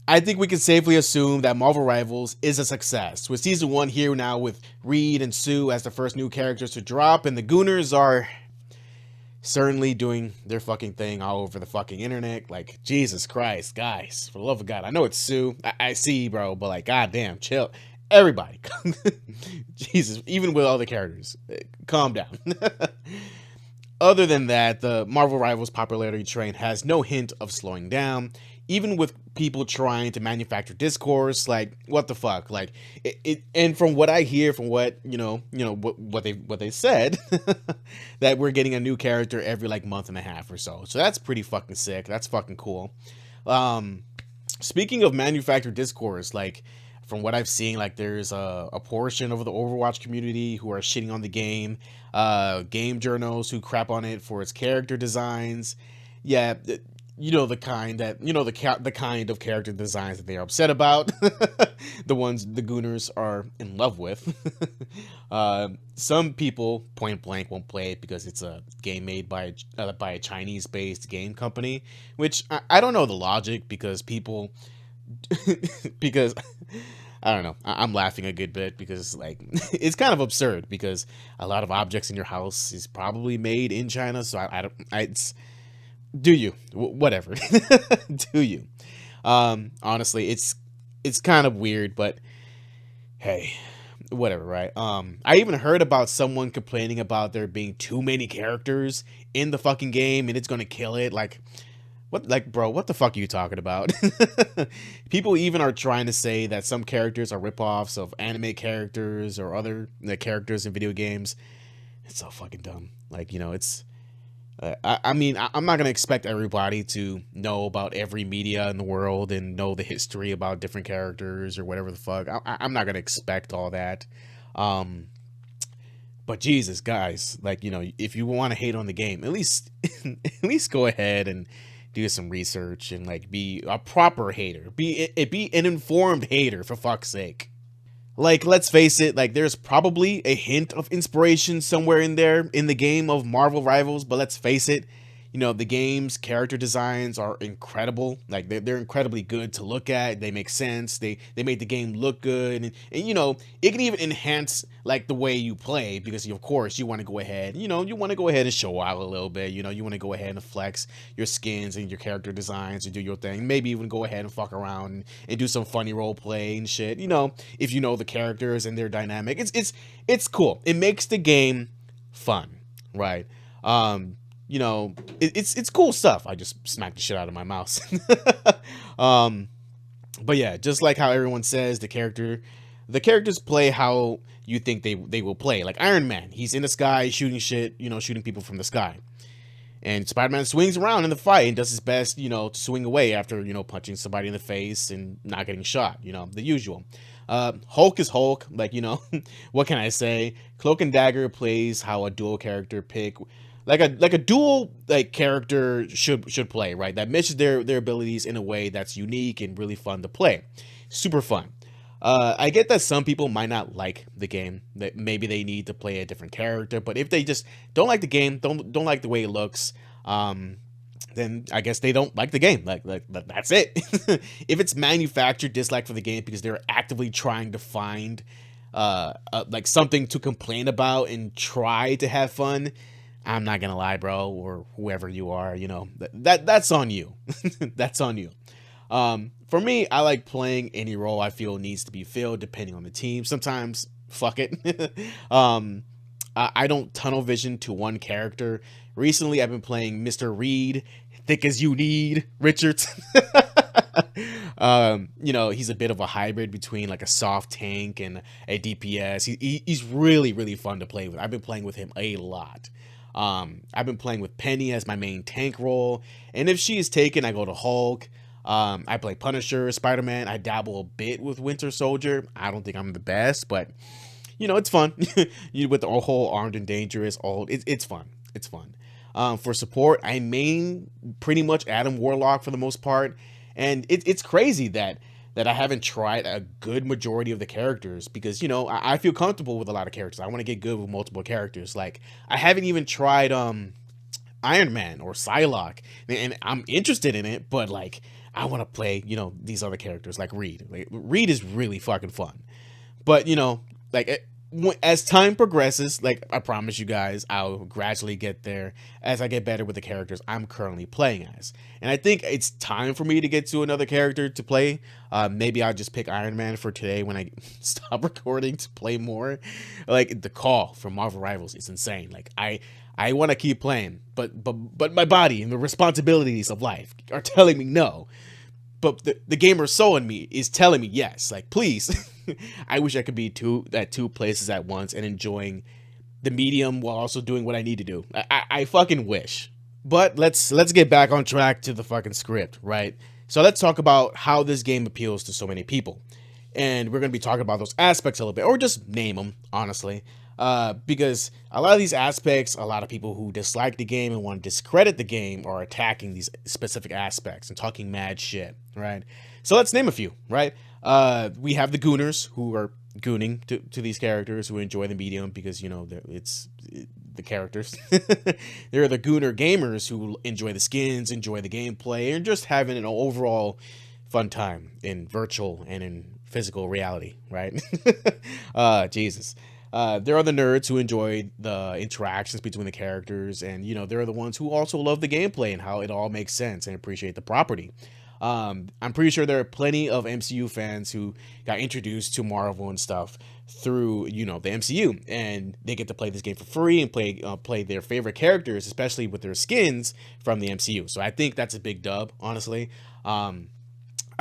I think we can safely assume that Marvel Rivals is a success. With season 1 here now with Reed and Sue as the first new characters to drop, and the Gooners are certainly doing their fucking thing all over the fucking internet. Like, Jesus Christ, guys, for the love of God. I know it's Sue. I see, bro, but like, goddamn, chill. Everybody. Jesus, even with all the characters, calm down. Other than that, the Marvel Rivals popularity train has no hint of slowing down, even with people trying to manufacture discourse. Like, what the fuck? Like, and from what I hear, from what what they said, that we're getting a new character every like month and a half or so. So that's pretty fucking sick. That's fucking cool. Um, Speaking of manufactured discourse, like from what I've seen, like there's a portion of the Overwatch community who are shitting on the game journals who crap on it for its character designs. Yeah, you know the kind that the kind of character designs that they are upset about, the ones the Gooners are in love with. Some people point blank won't play it because it's a game made by a Chinese-based game company, which I don't know the logic because people because I don't know. I'm laughing a good bit because like it's kind of absurd because a lot of objects in your house is probably made in China. So I don't. It's do you whatever do you. Honestly, it's kind of weird, but hey, whatever, right? I even heard about someone complaining about there being too many characters in the fucking game and it's gonna kill it. Like, what, like, bro, what the fuck are you talking about? People even are trying to say that some characters are ripoffs of anime characters or other characters in video games. It's so fucking dumb. Like, it's. I mean, I'm not gonna expect everybody to know about every media in the world and know the history about different characters or whatever the fuck. I'm not gonna expect all that. Um, but Jesus, guys, like if you want to hate on the game, at least at least go ahead and do some research and like be a proper hater. Be an informed hater for fuck's sake. Like, let's face it, like there's probably a hint of inspiration somewhere in there in the game of Marvel Rivals, but let's face it, the game's character designs are incredible. Like they're incredibly good to look at. They make sense. They made the game look good, and it can even enhance like the way you play because of course you want to go ahead, you want to go ahead and show out a little bit. You want to go ahead and flex your skins and your character designs and do your thing. Maybe even go ahead and fuck around and do some funny role play and shit. If you know the characters and their dynamic, it's cool. It makes the game fun, right? It's cool stuff. I just smacked the shit out of my mouse. um, but yeah, just like how everyone says, the characters play how you think they will play. Like Iron Man, he's in the sky shooting shit, shooting people from the sky. And Spider-Man swings around in the fight and does his best, to swing away after, punching somebody in the face and not getting shot, the usual. Hulk is Hulk, like, what can I say? Cloak and Dagger plays how a dual character pick, like a dual like character should play, right? That meshes their abilities in a way that's unique and really fun to play. Super fun. I get that some people might not like the game, that maybe they need to play a different character, but if they just don't like the game, don't like the way it looks, then I guess they don't like the game. Like that's it. If it's manufactured dislike for the game because they're actively trying to find like something to complain about and try to have fun, I'm not gonna lie, bro, or whoever you are, that's on you. That's on you. For me, I like playing any role I feel needs to be filled depending on the team. Sometimes, fuck it. I don't tunnel vision to one character. Recently, I've been playing Mr. Reed, thick as you need, Richards. He's a bit of a hybrid between like a soft tank and a DPS. He's really, really fun to play with. I've been playing with him a lot. I've been playing with Penny as my main tank role, and if she is taken, I go to Hulk. I play Punisher, Spider-Man. I dabble a bit with Winter Soldier. I don't think I'm the best, but it's fun. With the whole armed and dangerous, it's fun. It's fun. For support, I main pretty much Adam Warlock for the most part, and it's crazy that I haven't tried a good majority of the characters because I feel comfortable with a lot of characters. I want to get good with multiple characters. Like I haven't even tried Iron Man or Psylocke, and I'm interested in it, but like I want to play, these other characters like Reed. Like, Reed is really fucking fun. But, like, as time progresses, like, I promise you guys, I'll gradually get there as I get better with the characters I'm currently playing as. And I think it's time for me to get to another character to play. Maybe I'll just pick Iron Man for today when I stop recording to play more. Like, the call from Marvel Rivals is insane. Like, I want to keep playing, but my body and the responsibilities of life are telling me no. But the gamer soul in me is telling me yes. Like, please. I wish I could be at two places at once and enjoying the medium while also doing what I need to do. I fucking wish. But let's get back on track to the fucking script, right? So let's talk about how this game appeals to so many people. And we're going to be talking about those aspects a little bit, or just name them, honestly. Because a lot of these aspects, a lot of people who dislike the game and want to discredit the game are attacking these specific aspects and talking mad shit, right? So let's name a few, right? We have the gooners who are gooning to these characters who enjoy the medium because, it's the characters. There are the gooner gamers who enjoy the skins, enjoy the gameplay, and just having an overall fun time in virtual and in physical reality, right? Jesus. There are the nerds who enjoy the interactions between the characters, and there are the ones who also love the gameplay and how it all makes sense and appreciate the property. I'm pretty sure there are plenty of MCU fans who got introduced to Marvel and stuff through the MCU, and they get to play this game for free and play their favorite characters, especially with their skins from the MCU. So I think that's a big dub, honestly.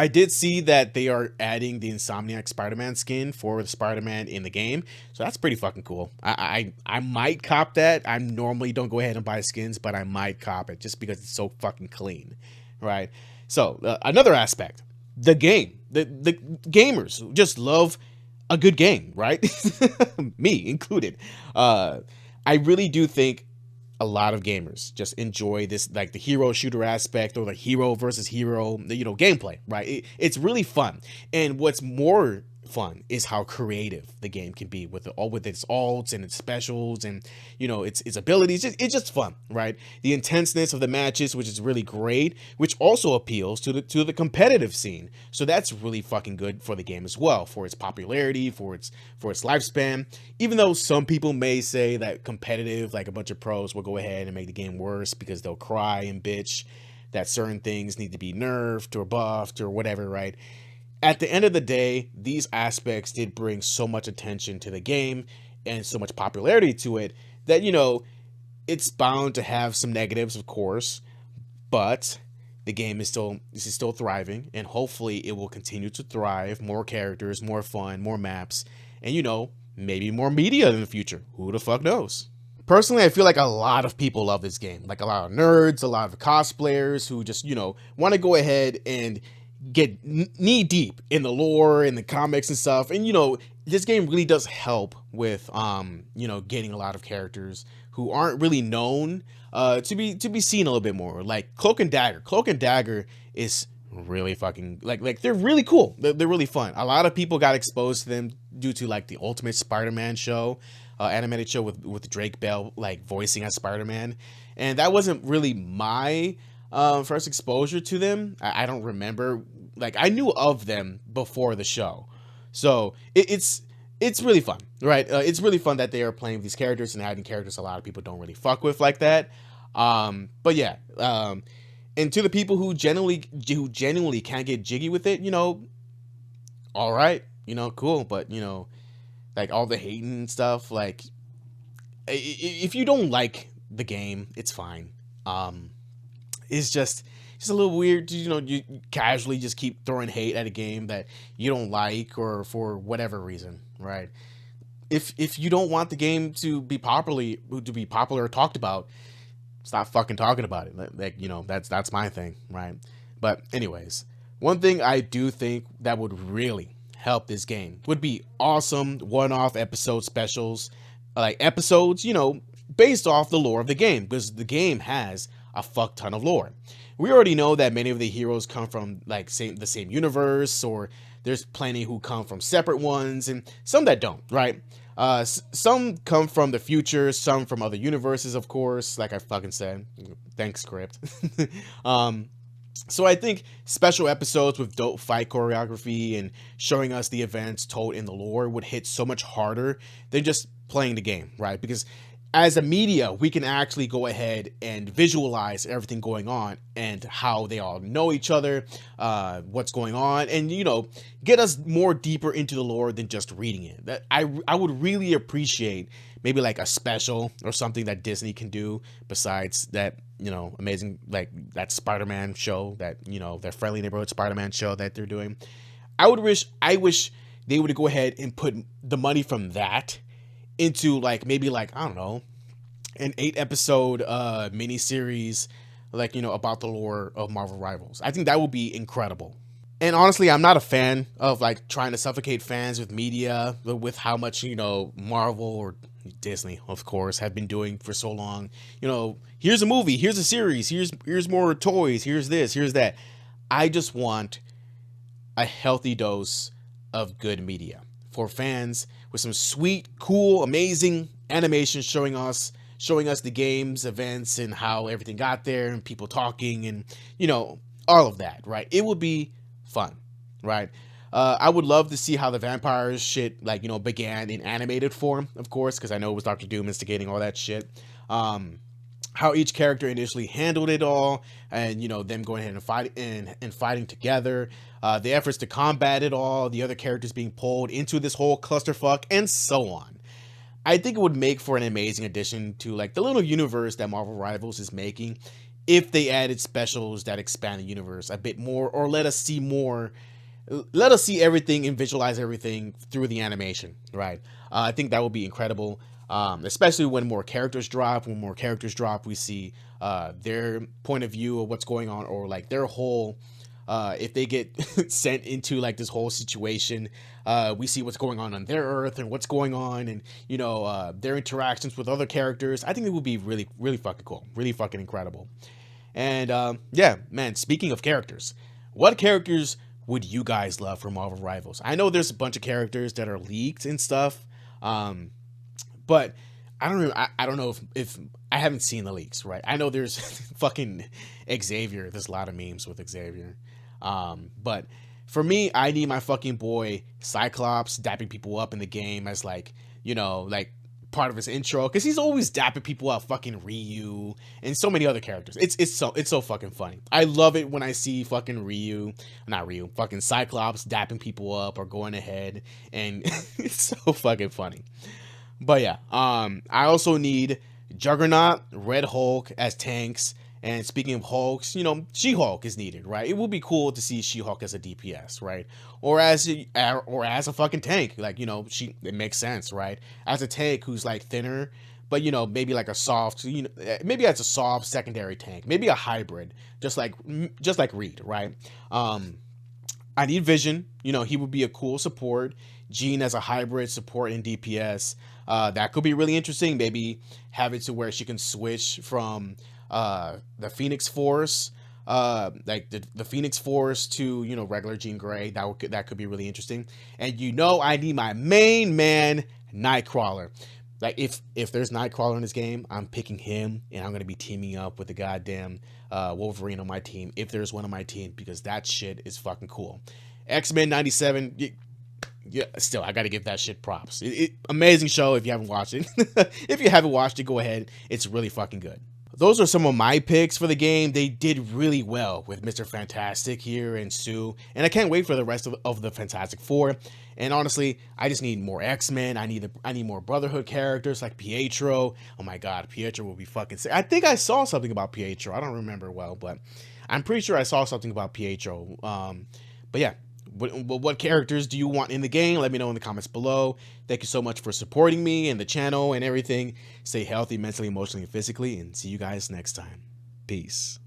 I did see that they are adding the Insomniac Spider-Man skin for the Spider-Man in the game, so that's pretty fucking cool. I might cop that. I normally don't go ahead and buy skins, but I might cop it just because it's so fucking clean, right? So another aspect, the game, the gamers who just love a good game, right? Me included. I really do think a lot of gamers just enjoy this, like the hero shooter aspect or the hero versus hero, gameplay, right? It's really fun. And what's more fun is how creative the game can be with its alts and its specials and its abilities. It's just fun, right? The intenseness of the matches, which is really great, which also appeals to the competitive scene. So that's really fucking good for the game as well, for its popularity, for its lifespan. Even though some people may say that competitive, like a bunch of pros, will go ahead and make the game worse because they'll cry and bitch that certain things need to be nerfed or buffed or whatever, right? At the end of the day, these aspects did bring so much attention to the game and so much popularity to it that, it's bound to have some negatives, of course, but the game is still thriving, and hopefully it will continue to thrive. More characters, more fun, more maps, and, maybe more media in the future. Who the fuck knows? Personally, I feel like a lot of people love this game. Like a lot of nerds, a lot of cosplayers who just, want to go ahead and get knee deep in the lore and the comics and stuff. And this game really does help with getting a lot of characters who aren't really known to be seen a little bit more, like Cloak and Dagger is really fucking like they're really cool. They're really fun. A lot of people got exposed to them due to like the Ultimate Spider-Man show, animated show with Drake Bell like voicing as Spider-Man, and that wasn't really my first exposure to them. I don't remember. Like, I knew of them before the show, so it's really fun, right? It's really fun that they are playing these characters and adding characters a lot of people don't really fuck with like that. But yeah, and to the people who genuinely can't get jiggy with it, all right, cool. But like all the hating and stuff, like if you don't like the game, it's fine. It's just a little weird, you casually just keep throwing hate at a game that you don't like or for whatever reason, right? If you don't want the game to be popular or talked about, stop fucking talking about it. Like, that's my thing, right? But anyways, one thing I do think that would really help this game would be awesome one-off episode specials, like episodes, based off the lore of the game, because the game has a fuck ton of lore. We already know that many of the heroes come from like the same universe, or there's plenty who come from separate ones, and some that don't, right? Some come from the future, some from other universes, of course, like I fucking said. Thanks, script. So I think special episodes with dope fight choreography and showing us the events told in the lore would hit so much harder than just playing the game, right? Because as a media, we can actually go ahead and visualize everything going on and how they all know each other, what's going on, and get us more deeper into the lore than just reading it. That I would really appreciate maybe like a special or something that Disney can do besides that amazing, like that Spider-Man show, that their Friendly Neighborhood Spider-Man show that they're doing. I wish they would go ahead and put the money from that into like maybe like, I don't know, an 8 episode miniseries, like about the lore of Marvel Rivals. I think that would be incredible. And honestly, I'm not a fan of like trying to suffocate fans with media, with how much Marvel or Disney, of course, have been doing for so long. Here's a movie, here's a series, here's more toys, here's this, here's that. I just want a healthy dose of good media for fans, with some sweet, cool, amazing animation showing us the games, events, and how everything got there, and people talking, and all of that, right? It would be fun, right? I would love to see how the vampires shit, like, began in animated form, of course, because I know it was Dr. Doom instigating all that shit. How each character initially handled it all, and them going ahead and fighting together, the efforts to combat it all, the other characters being pulled into this whole clusterfuck, and so on. I think it would make for an amazing addition to like the little universe that Marvel Rivals is making, if they added specials that expand the universe a bit more, or let us see more. Let us see everything and visualize everything through the animation, right? I think that would be incredible, especially when more characters drop. When more characters drop, we see their point of view of what's going on, or like their whole, if they get sent into like this whole situation, we see what's going on their Earth and what's going on, and their interactions with other characters. I think it would be really, really fucking cool, really fucking incredible. And yeah, man, speaking of characters, what characters would you guys love for Marvel Rivals? I know there's a bunch of characters that are leaked and stuff, but I don't know if I haven't seen the leaks, right? I know there's fucking Xavier. There's a lot of memes with Xavier, but for me, I need my fucking boy Cyclops dapping people up in the game as like like part of his intro, because he's always dapping people up, fucking Ryu and so many other characters. It's so fucking funny. I love it when I see fucking fucking Cyclops dapping people up or going ahead, and it's so fucking funny. But yeah, I also need Juggernaut, Red Hulk as tanks. And speaking of Hulks, She-Hulk is needed, right? It would be cool to see She-Hulk as a DPS, right? Or as a fucking tank, like it makes sense, right? As a tank who's like thinner, but maybe like a soft, maybe as a soft secondary tank, maybe a hybrid, just like Reed, right? I need Vision. He would be a cool support. Jean as a hybrid support in DPS. That could be really interesting. Maybe have it to where she can switch from the Phoenix Force, like the Phoenix Force to regular Jean Grey. That could be really interesting. And I need my main man Nightcrawler. Like if there's Nightcrawler in this game, I'm picking him, and I'm gonna be teaming up with the goddamn Wolverine on my team, if there's one on my team, because that shit is fucking cool. X-Men 97. Yeah, still, I gotta give that shit props. Amazing show. If you haven't watched it, if you haven't watched it, go ahead. It's really fucking good. Those are some of my picks for the game. They did really well with Mr. Fantastic here and Sue, and I can't wait for the rest of the Fantastic Four. And honestly, I just need more X-Men. I need more Brotherhood characters like Pietro. Oh my god, Pietro will be fucking sick. I think I saw something about Pietro. I don't remember well, but I'm pretty sure I saw something about Pietro. But yeah. What characters do you want in the game? Let me know in the comments below. Thank you so much for supporting me and the channel and everything. Stay healthy mentally, emotionally, and physically, and see you guys next time. Peace.